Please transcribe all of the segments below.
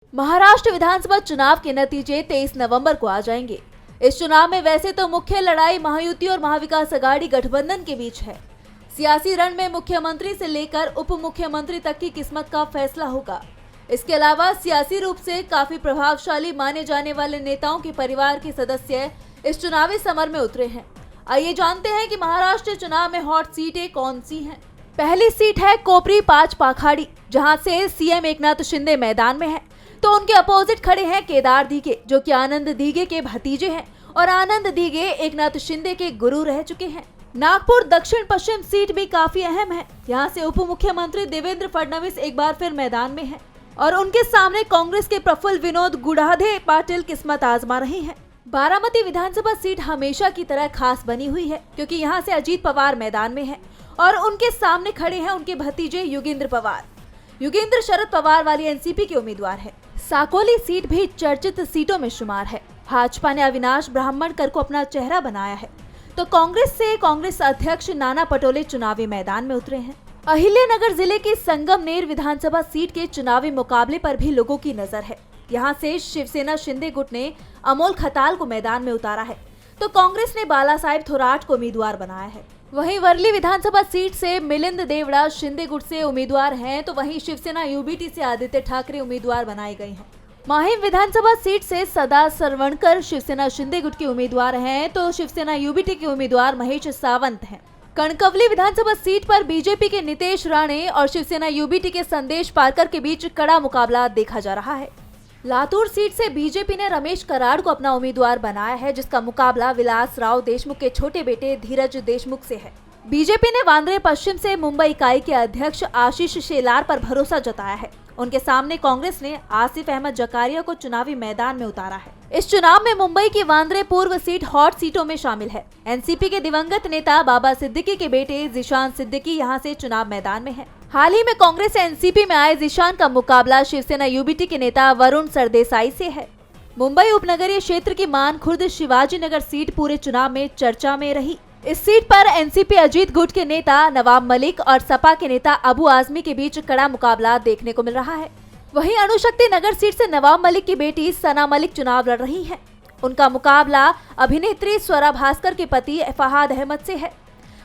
महाराष्ट्र विधानसभा चुनाव के नतीजे 23 नवंबर को आ जाएंगे। इस चुनाव में वैसे तो मुख्य लड़ाई महायुति और महाविकास अघाड़ी गठबंधन के बीच है। सियासी रण में मुख्यमंत्री से लेकर उप मुख्यमंत्री तक की किस्मत का फैसला होगा। इसके अलावा सियासी रूप से काफी प्रभावशाली माने जाने वाले नेताओं के परिवार के सदस्य इस चुनावी समर में उतरे हैं। आइए जानते हैं कि महाराष्ट्र चुनाव में हॉट सीटें कौन सी हैं। पहली सीट है कोपरी 5 पाखाड़ी, जहां से सीएम एकनाथ शिंदे मैदान में है, तो उनके अपोजिट खड़े हैं केदार दीगे, जो कि आनंद दीगे के भतीजे हैं और आनंद दीगे एकनाथ शिंदे के गुरु रह चुके हैं। नागपुर दक्षिण पश्चिम सीट भी काफी अहम है। यहाँ से उप मुख्यमंत्री देवेंद्र फडणवीस एक बार फिर मैदान में हैं और उनके सामने कांग्रेस के प्रफुल्ल विनोद गुड़ाधे पाटिल किस्मत आजमा रहे हैं। बारामती विधानसभा सीट हमेशा की तरह खास बनी हुई है, क्योंकि यहाँ से अजीत पवार मैदान में है और उनके सामने खड़े हैं उनके भतीजे युगेंद्र पवार। युगेंद्र शरद पवार वाली एनसीपी के उम्मीदवार है। साकोली सीट भी चर्चित सीटों में शुमार है। भाजपा ने अविनाश ब्राह्मणकर को अपना चेहरा बनाया है, तो कांग्रेस से कांग्रेस अध्यक्ष नाना पटोले चुनावी मैदान में उतरे हैं। अहिल्यानगर जिले की संगमनेर विधानसभा सीट के चुनावी मुकाबले पर भी लोगों की नजर है। यहाँ से शिवसेना शिंदे गुट ने अमोल खताल को मैदान में उतारा है, तो कांग्रेस ने बाला साहेब थोराट को उम्मीदवार बनाया है। वहीं वर्ली विधानसभा सीट से मिलिंद देवड़ा शिंदे गुट से उम्मीदवार हैं, तो वहीं शिवसेना यूबीटी से आदित्य ठाकरे उम्मीदवार बनाए गए हैं। माहिम विधानसभा सीट से सदा सरवणकर शिवसेना शिंदे गुट के उम्मीदवार हैं, तो शिवसेना यूबीटी के उम्मीदवार महेश सावंत हैं। कणकवली विधानसभा सीट पर बीजेपी के नितेश राणे और शिवसेना यूबीटी के संदेश पारकर के बीच कड़ा मुकाबला देखा जा रहा है। लातूर सीट से बीजेपी ने रमेश कराड़ को अपना उम्मीदवार बनाया है, जिसका मुकाबला विलास राव देशमुख के छोटे बेटे धीरज देशमुख से है। बीजेपी ने वांद्रे पश्चिम से मुंबई इकाई के अध्यक्ष आशीष शेलार पर भरोसा जताया है। उनके सामने कांग्रेस ने आसिफ अहमद जकारिया को चुनावी मैदान में उतारा है। इस चुनाव में मुंबई की वांद्रे पूर्व सीट हॉट सीटों में शामिल है। एनसीपी के दिवंगत नेता बाबा सिद्दीकी के बेटे जिशान सिद्दीकी यहाँ से चुनाव मैदान में है। हाल ही में कांग्रेस से एनसीपी में आए जिशान का मुकाबला शिवसेना यूबीटी के नेता वरुण सरदेसाई से है। मुंबई उपनगरीय क्षेत्र की मानखुर्द शिवाजी नगर सीट पूरे चुनाव में चर्चा में रही। इस सीट पर एनसीपी अजीत गुट के नेता नवाब मलिक और सपा के नेता अबू आजमी के बीच कड़ा मुकाबला देखने को मिल रहा है। वहीं अणुशक्ति नगर सीट से नवाब मलिक की बेटी सना मलिक चुनाव लड़ रही हैं। उनका मुकाबला अभिनेत्री स्वरा भास्कर के पति फहाद अहमद से है।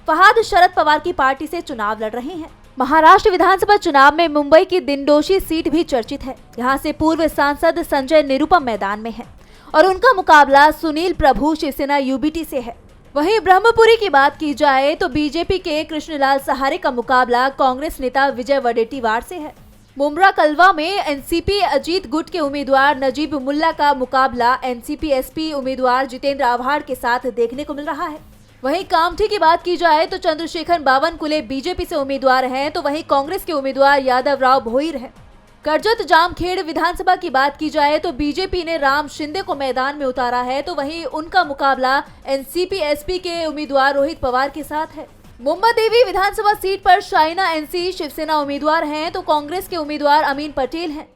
फहाद शरद पवार की पार्टी से चुनाव लड़ रहे हैं। महाराष्ट्र विधानसभा चुनाव में मुंबई की दिंडोशी सीट भी चर्चित है। यहाँ से पूर्व सांसद संजय निरुपम मैदान में है और उनका मुकाबला सुनील प्रभु शिवसेना यूबीटी से है। वहीं ब्रह्मपुरी की बात की जाए तो बीजेपी के कृष्णलाल सहारे का मुकाबला कांग्रेस नेता विजय वडेट्टीवार से है। मुमरा कलवा में एनसीपी अजीत गुट के उम्मीदवार नजीब मुल्ला का मुकाबला एनसीपी एसपी उम्मीदवार जितेंद्र आव्हाड के साथ देखने को मिल रहा है। वहीं कामठी की बात की जाए तो चंद्रशेखर बावनकुले बीजेपी से उम्मीदवार हैं, तो वहीं कांग्रेस के उम्मीदवार यादव राव भोईर हैं। करजत जामखेड़ विधानसभा की बात की जाए तो बीजेपी ने राम शिंदे को मैदान में उतारा है, तो वहीं उनका मुकाबला एनसीपी एसपी के उम्मीदवार रोहित पवार के साथ है। मुंबई देवी विधानसभा सीट पर शाइना एनसी शिवसेना उम्मीदवार हैं, तो कांग्रेस के उम्मीदवार अमीन पटेल हैं।